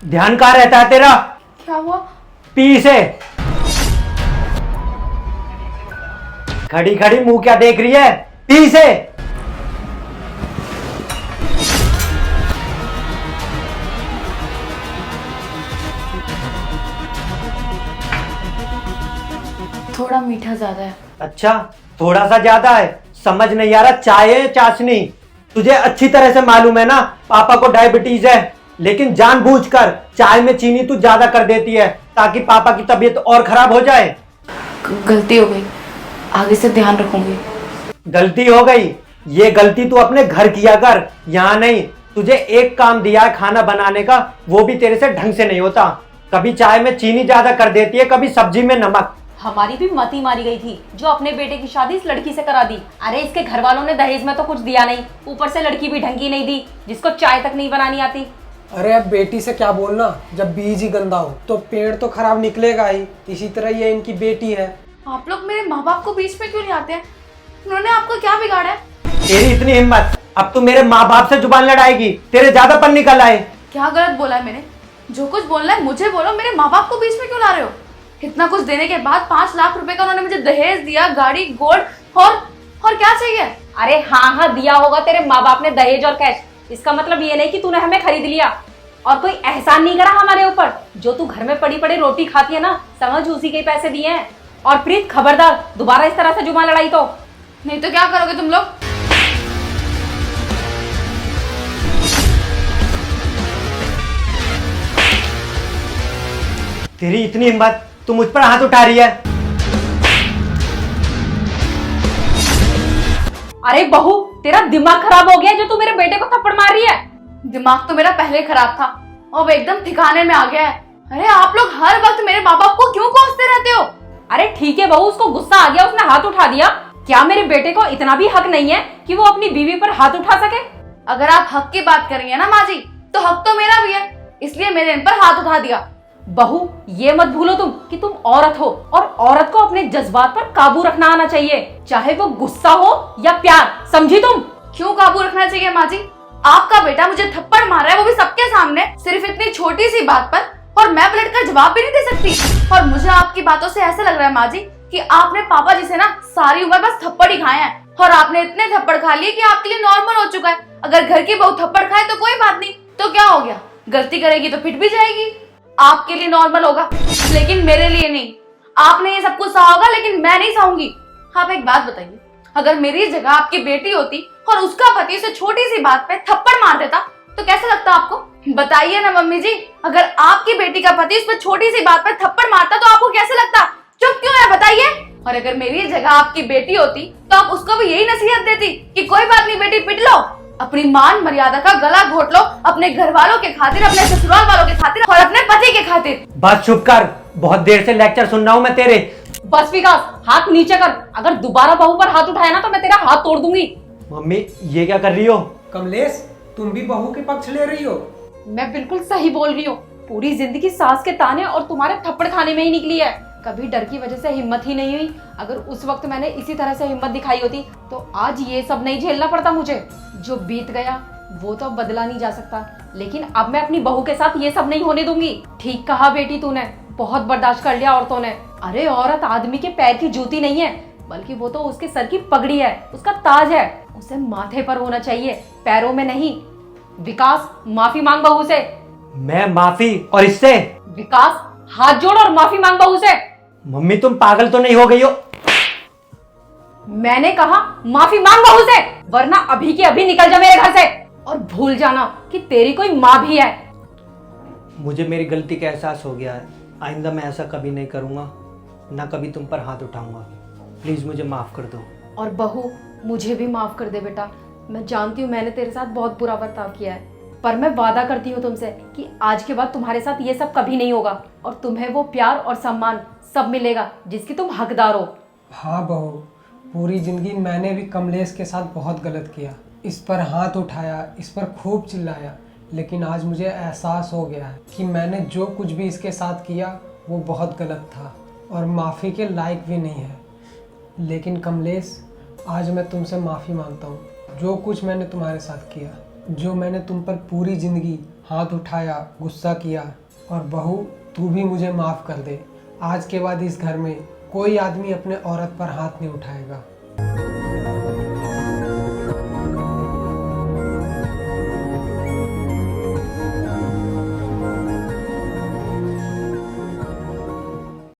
ध्यान कहाँ रहता है तेरा? क्या हुआ? पी से। खड़ी खड़ी मुंह क्या देख रही है? पी से। थोड़ा मीठा ज्यादा है। अच्छा, थोड़ा सा ज्यादा है? समझ नहीं आ रहा, चाय है चाशनी? तुझे अच्छी तरह से मालूम है ना पापा को डायबिटीज है, लेकिन जानबूझकर चाय में चीनी तू ज्यादा कर देती है ताकि पापा की तबीयत और खराब हो जाए। गलती हो गई, आगे से ध्यान रखूंगी। गलती हो गई? ये गलती तू अपने घर किया कर, यहाँ नहीं। तुझे एक काम दिया है खाना बनाने का, वो भी तेरे से ढंग से नहीं होता। कभी चाय में चीनी ज्यादा कर देती है, कभी सब्जी में नमक। हमारी भी मती मारी गई थी जो अपने बेटे की शादी इस लड़की से करा दी। अरे इसके घर वालों ने दहेज में तो कुछ दिया नहीं, ऊपर से लड़की भी ढंग की नहीं दी जिसको चाय तक नहीं बनानी आती। अरे अब बेटी से क्या बोलना, जब बीज ही गंदा हो तो पेड़ तो खराब निकलेगा ही। इसी तरह ये इनकी बेटी है। आप लोग मेरे माँ बाप को बीच में क्यों ले आते हैं? उन्होंने आपको क्या बिगाड़ा है? तेरी इतनी हिम्मत, अब तू मेरे माँ बाप से जुबान लड़ाएगी? तेरे ज्यादा पन निकल आए। क्या गलत बोला है मैंने? जो कुछ बोलना है मुझे बोलो, मेरे माँ बाप को बीच में क्यों ला रहे हो? इतना कुछ देने के बाद 5 लाख रुपए का उन्होंने मुझे दहेज दिया, गाड़ी, गोल्ड और क्या चाहिए? अरे हाँ दिया होगा तेरे माँ बाप ने दहेज और कैश। इसका मतलब ये नहीं कि तूने हमें खरीद लिया और कोई एहसान नहीं करा हमारे ऊपर। जो तू घर में पड़ी पड़ी रोटी खाती है ना, समझ उसी के पैसे दिए हैं। और प्रीत खबरदार, दोबारा इस तरह से जुबान लड़ाई तो। नहीं तो क्या करोगे तुम लोग? तेरी इतनी हिम्मत, तू मुझ पर हाथ उठा रही है? अरे बहू, तेरा दिमाग खराब हो गया जो तू मेरे बेटे को थप्पड़ मार रही है? दिमाग तो मेरा पहले खराब था, अब एकदम ठिकाने में आ गया है। अरे आप लोग हर वक्त मेरे माँ बाप को क्यों कोसते रहते हो? अरे ठीक है बहू, उसको गुस्सा आ गया, उसने हाथ उठा दिया। क्या मेरे बेटे को इतना भी हक नहीं है कि वो अपनी बीवी पर हाथ उठा सके? अगर आप हक की बात कर रही है ना माँ जी, तो हक तो मेरा भी है, इसलिए मैंने इन पर हाथ उठा दिया। बहू, ये मत भूलो तुम कि तुम औरत हो और औरत को अपने जज्बात पर काबू रखना आना चाहिए, चाहे वो गुस्सा हो या प्यार। समझी तुम? क्यों काबू रखना चाहिए माँ जी? आपका बेटा मुझे थप्पड़ मार रहा है, वो भी सबके सामने, सिर्फ इतनी छोटी सी बात पर, और मैं पलट कर जवाब भी नहीं दे सकती। और मुझे आपकी बातों से ऐसा लग रहा है माँ जी कि आपने पापा जी से ना सारी उम्र बस थप्पड़ ही खाए हैं, और आपने इतने थप्पड़ खा लिए कि आपके लिए नॉर्मल हो चुका है। अगर घर की बहू थप्पड़ खाए तो कोई बात नहीं, तो क्या हो गया? गलती करेगी तो पिट भी जाएगी, आपके लिए नॉर्मल होगा, लेकिन मेरे लिए नहीं। आपने ये सब कुछ सहा होगा, लेकिन मैं नहीं सहूंगी। आप एक बात बताइए, अगर मेरी जगह आपकी बेटी होती और उसका पति उसे छोटी सी बात पे थप्पड़ मार देता तो कैसा लगता आपको? बताइए ना मम्मी जी, अगर आपकी बेटी का पति उस पर छोटी सी बात पे थप्पड़ मारता तो आपको कैसे लगता? चुप क्यों है बताइए? और अगर मेरी जगह आपकी बेटी होती तो आप उसको भी यही नसीहत देती कि कोई बात नहीं बेटी, पिट लो, अपनी मान मर्यादा का गला घोट लो, अपने घर वालों के खातिर, अपने ससुराल वालों के खातिर और अपने पति के खातिर। बस चुप कर, बहुत देर से लेक्चर सुन रहा हूं मैं तेरे। बस विकास, हाथ नीचे कर। अगर दोबारा बहू पर हाथ उठाया ना तो मैं तेरा हाथ तोड़ दूंगी। मम्मी, ये क्या कर रही हो? कमलेश, तुम भी बहू के पक्ष ले रही हो? मैं बिल्कुल सही बोल रही हूँ। पूरी जिंदगी सास के ताने और तुम्हारे थप्पड़ खाने में ही निकली है, कभी डर की वजह से हिम्मत ही नहीं हुई। अगर उस वक्त मैंने इसी तरह से हिम्मत दिखाई होती तो आज ये सब नहीं झेलना पड़ता मुझे। जो बीत गया वो तो बदला नहीं जा सकता, लेकिन अब मैं अपनी बहू के साथ ये सब नहीं होने दूंगी। ठीक कहा बेटी तूने, बहुत बर्दाश्त कर लिया औरतों ने। अरे औरत आदमी के पैर की जूती नहीं है, बल्कि वो तो उसके सर की पगड़ी है, उसका ताज है। उसे माथे पर होना चाहिए, पैरों में नहीं। विकास, माफी मांग बहू से। मैं माफी? और इससे? विकास, हाथ जोड़ और माफी मांग बहू से। मम्मी तुम पागल तो नहीं हो गई हो? मैंने कहा माफी मांग बहू से, वरना अभी के अभी निकल जा मेरे घर से। और भूल जाना कि तेरी कोई माँ भी है। मुझे मेरी गलती का एहसास हो गया है, आइंदा मैं ऐसा कभी नहीं करूंगा, ना कभी तुम पर हाथ उठाऊंगा। प्लीज मुझे माफ कर दो। और बहू, मुझे भी माफ कर दे बेटा। मैं जानती हूँ मैंने तेरे साथ बहुत बुरा बर्ताव किया है, पर मैं वादा करती हूँ तुमसे कि आज के बाद तुम्हारे साथ ये सब कभी नहीं होगा और तुम्हें वो प्यार और सम्मान सब मिलेगा जिसकी तुम हकदार हो। हाँ बहू, पूरी जिंदगी मैंने भी कमलेश के साथ बहुत गलत किया, इस पर हाथ उठाया, इस पर खूब चिल्लाया, लेकिन आज मुझे एहसास हो गया है कि मैंने जो कुछ भी इसके साथ किया वो बहुत गलत था और माफ़ी के लायक भी नहीं है। लेकिन कमलेश, आज मैं तुमसे माफ़ी मांगता हूँ। जो कुछ मैंने तुम्हारे साथ किया, जो मैंने तुम पर पूरी ज़िंदगी हाथ उठाया, गुस्सा किया। और बहू, तू भी मुझे माफ़ कर दे। आज के बाद इस घर में कोई आदमी अपने औरत पर हाथ नहीं उठाएगा।